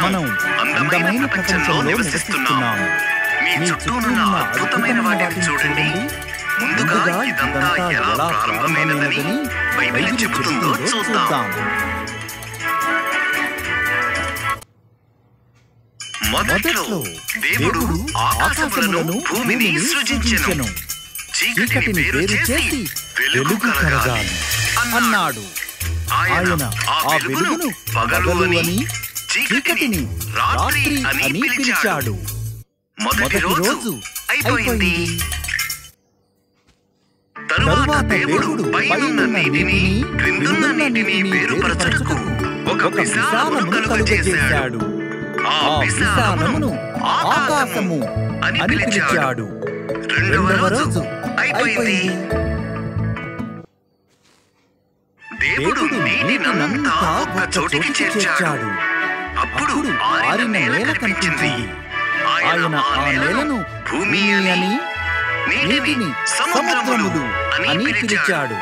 మనం అందమైన ప్రపంచంలో నివసిస్తున్నాం. మీ చుట్టూ ఉన్న అద్భుతమైన వాటిని చూడండి. ముందుగా ఇదంతా ఎలా ప్రారంభమైనదని బైబిల్ చెబుతుందో చూద్దాం. మొదట్లో దేవుడు ఆకాశములను భూమిని సృజించెను. చీకటిని వేరు చేసి వెలుగు కలగాలి అన్నాడు. ఆయన ఆ వెలుగును పగలు అని, చీకటిని రాత్రి అని పిలిచాడు. మొదటి రోజు అయిపోయింది. తరువాత దేవుడు పైనున్న నీటిని క్రిందున్న నీటిని వేరుపరచుటకు ఒక విశాలమును కలుగజేశాడు. ఆ విశాలమును ఆకాశము అని పిలిచాడు. రెండవ రోజు అయిపోయింది. దేవుడు నీటినంతా ఒక చోటికి చేర్చాడు. అప్పుడు ఆరిన నేల కనిపించింది. ఆయన ఆ నేలను భూమి అని, నీటిని సముద్రములు అని పిలిచాడు.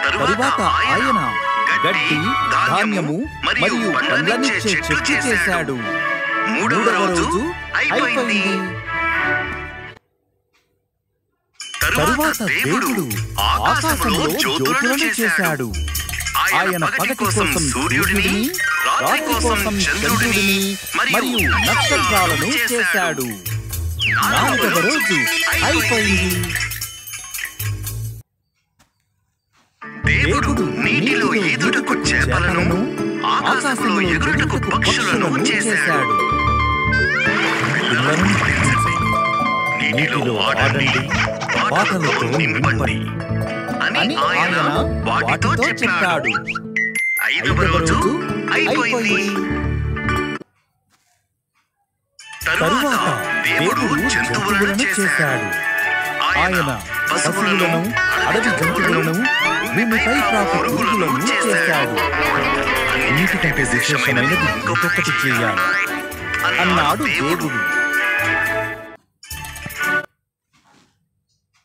తరువాత ఆయన గడ్డి, ధాన్యము మరియు పండ్లనిచ్చే చెట్లు చేశాడు. మూడవ రోజు అయిపోయింది. తరువాత దేవుడు ఆకాశంలో జ్యోతులను చేశాడు. ఆయన పగటి కోసం సూర్యుడిని, రాత్రి కోసం చంద్రుడిని మరియు నక్షత్రాలను చేశాడు. నాలుగవ రోజు అయిపోయింది. దేవుడు నీటిలో ఈదుటకు చేపలను, ఆకాశంలో ఎగురుటకు పక్షులను చేశాడు. నీటిలో ఆడండి, పాటలతో నింపండి అని ఆయన వాటితో చెప్పాడు. ఐదవ రోజు అయిపోయింది. తరువాత దేవుడు జంతువులను చేశాడు. ఆయన పశువులను, అడవి జంతువులను, భూమిపై ప్రాకు పురుగులను చేశాడు. అన్నిటికంటే విశేషమైనది ఇంకొకటి చేయాలి అన్నాడు దేవుడు.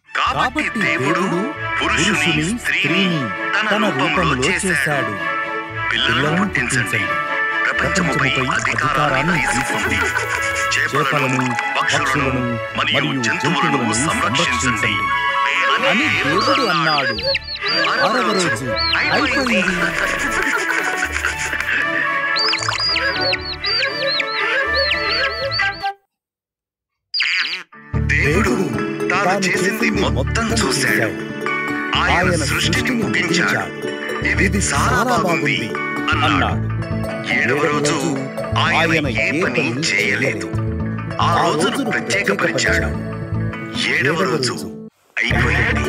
కాబట్టి దేవుడు పురుషుని, స్త్రీని తన రూపంలో చేశాడు. పిల్లలను పుట్టించండి, ప్రపంచముపై అధికారాన్ని తీసుకోండి, చేపలను, పక్షులను మరియు జంతువులను సంరక్షించండి అని దేవుడు అన్నాడు. ఆరవ రోజు అయిపోయింది. దేవుడు తాను చేసింది మొత్తం చూశాడు. ఆయన సృష్టిని ముగించాడు. ఇది చాలా బాగుంది అన్నాడు. ఏడవ రోజు ఆయన ఏ పని చేయలేదు. ఆ రోజును ప్రత్యేకపరిచాడు. ఏడవ రోజు అయిపోయింది.